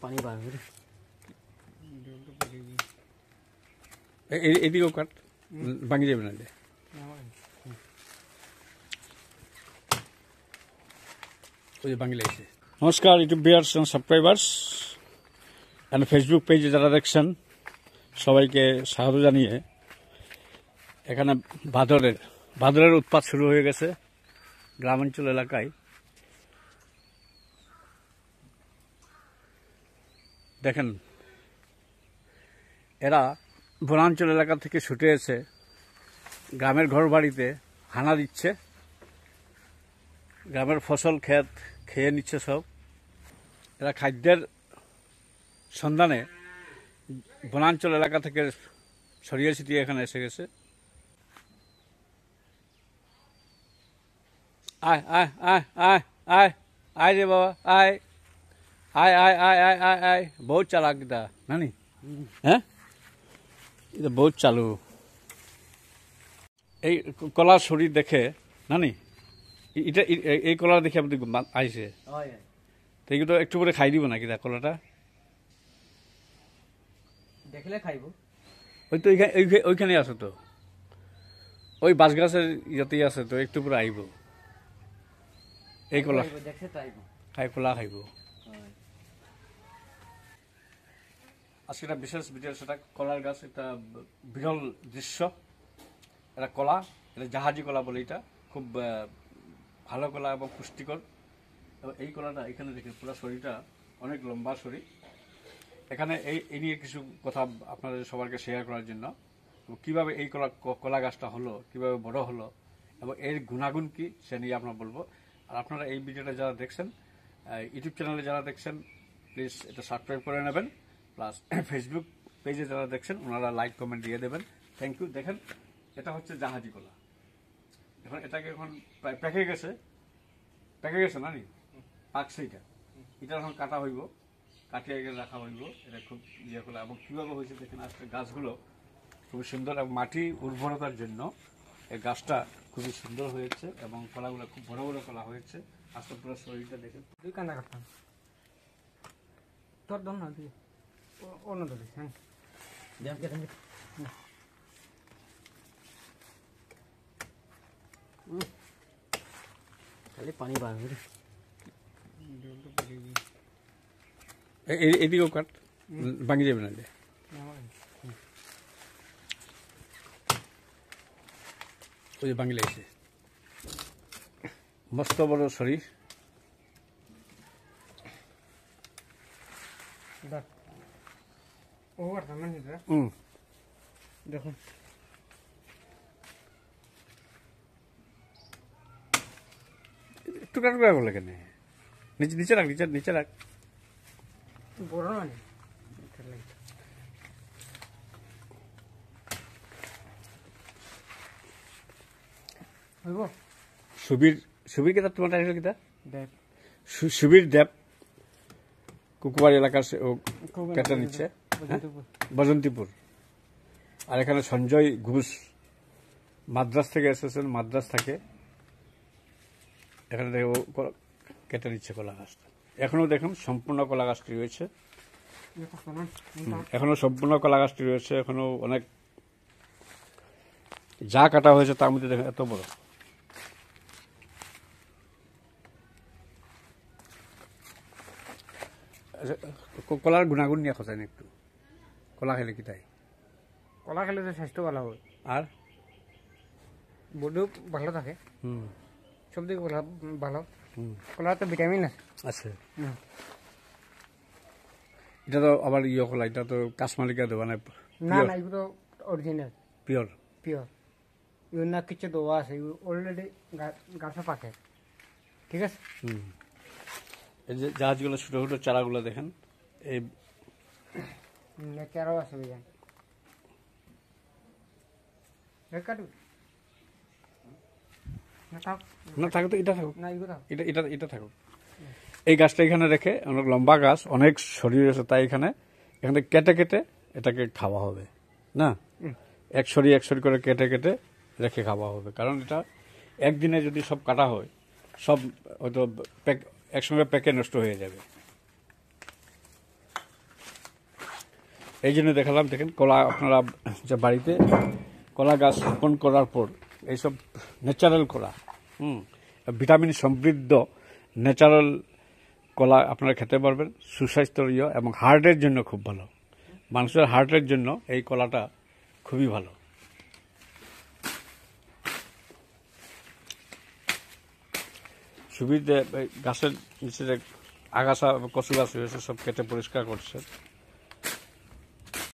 পানি বার করে এদিকেও কাট, ভাঙি যাবে না। ওই যে ভাঙি লাগছে। নমস্কার YouTube viewers and subscribers and Facebook পেজে যারা দেখছেন সবাইকে স্বাগত জানিয়ে, এখানে ভাদরের উৎপাত শুরু হয়ে গেছে গ্রামাঞ্চল এলাকায়। দেখেন, এরা বনাঞ্চল এলাকা থেকে ছুটে এসে গ্রামের ঘর বাড়িতে হানা দিচ্ছে, গ্রামের ফসল ক্ষেত খেয়ে নিচ্ছে সব। এরা খাদ্যের সন্ধানে বনাঞ্চল এলাকা থেকে ছড়িয়ে ছিটিয়ে এখানে এসে গেছে। আয় আয় আয় আয় আয় আয় রে বাবা, আয় আয় আয় আয় আয় আয় আয়। বহুত চালাক এটা নানি, হ্যাঁ এটা বহুত চালু। এই কলার শরীর দেখে নানি, এটা এই কলা দেখে আপনি আইসে, তো এইগুলো একটু করে খাই দিব নাকি কলাটা? দেখলে খাইব। ওই তো ওইখানে আছে তো, ওই বাঁশ গাছের ইয়েতেই আছে তো, একটু করে আইব এই কলা খাই, কলা খাইব। আজকে একটা বিশেষ ভিডিও, সেটা কলার গাছ, একটা বিরল দৃশ্য। এটা কলা, এটা জাহাজি কলা বলে, এটা খুব ভালো কলা এবং পুষ্টিকর। এবং এই কলাটা এখানে দেখে পুরো শরীরটা অনেক লম্বা শরীর। এখানে এই নিয়ে কিছু কথা আপনাদের সবাইকে শেয়ার করার জন্য, কিভাবে এই কলা গাছটা হলো, কিভাবে বড় হলো এবং এর গুণাগুণ কি, সে নিয়ে আপনার বলবো। আর আপনারা এই ভিডিওটা যারা দেখছেন, ইউটিউব চ্যানেলে যারা দেখছেন, প্লিজ এটা সাবস্ক্রাইব করে নেবেন। প্লাস ফেসবুক পেজে যারা দেখছেন ওনারা লাইক কমেন্ট দিয়ে দেবেন। Thank you. দেখেন, এটা হচ্ছে জাহাজি কলা। এখন এটাকে এখন প্রায় পেকে গেছে না নি, পাকছে। এটা এখন কাটা হইব, কাটিয়ে রাখা হইব। এটা খুব ইয়ে কলা। এবং কীভাবে হয়েছে দেখেন, আজকে গাছগুলো খুবই সুন্দর এবং মাটি উর্বরতার জন্য এই গাছটা খুবই সুন্দর হয়েছে এবং কলাগুলো খুব বড় বড় কলা হয়েছে। আজকে পুরো শরীরটা দেখেন। দুই কান্না করতাম তোর দম না, তুই অন্য ধরিস। হ্যাঁ, খালি পানি বার করে এদিকেও কাট, ভাঙি যাবে না। ওই যে ভাঙি লাগছে। মস্ত বড় শরীর। দেখুন, টুকরা টুকরা করলে কেন? নিচে রাখ, নিচে রাখ। বড় মানে হইব। সুবীর কেতা তোমার টাইটেল কিতা? দেব। সুবীর দেব কুকুবাড়ি এলাকার কেটে নিচ্ছে, বজন্তিপুর। আর এখানে সঞ্জয় ঘোষ মাদ্রাস থেকে এসেছেন, মাদ্রাস থাকে। এখানে দেখে ও কেটে নিচ্ছে কলা গাছটা। এখনো দেখুন সম্পূর্ণ কলা গাছটি রয়েছে, এখনো সম্পূর্ণ কলা গাছটি রয়েছে। এখনো অনেক যা কাটা হয়েছে তার মধ্যে দেখেন এত বড়। কলার গুণাগুণ নিয়ে খোঁজেন একটু। কলা খেলে কি তাই? কলা খেলে তো স্বাস্থ্য ভালো হয়, আর বডিও ভালো থাকে। সব দিকে ভালো। কলা তো ভিটামিন আছে। এটা তো আবার ইয়ে কলা, এটা তো কাশ্মালিকা দেওয়া না? না না, এগুলো অরিজিনাল, পিওর। এগুলো না কিছু দেওয়া আছে, অলরেডি গাছে পাকে। ঠিক আছে। এই যে জাহাজগুলো ছোট ছোট চারাগুলো দেখেন, এই চারাও আছে বুঝলেন। না থাকুক তো, এটা থাকুক, এটা থাকুক। এই গাছটা এখানে রেখে, অনেক লম্বা গাছ, অনেক শরীর আছে, তাই এখানে কেটে কেটে এটাকে খাওয়া হবে না। এক সরি করে কেটে কেটে রেখে খাওয়া হবে। কারণ এটা একদিনে যদি সব কাটা হয়, সব হয়তো একসঙ্গে প্যাকে নষ্ট হয়ে যাবে। এই জন্য দেখালাম। দেখেন কলা আপনারা যে বাড়িতে কলা গাছ রোপণ করার পর এইসব ন্যাচারাল কলা, ভিটামিন সমৃদ্ধ ন্যাচারাল কলা আপনারা খেতে পারবেন, সুস্বাস্থ্যীয় এবং হার্টের জন্য খুব ভালো। মানুষের হার্টের জন্য এই কলাটা খুবই ভালো। সুবিধে গাছের নিচে যে আগাছা কচু গাছ হয়েছে সব কেটে পরিষ্কার করছে।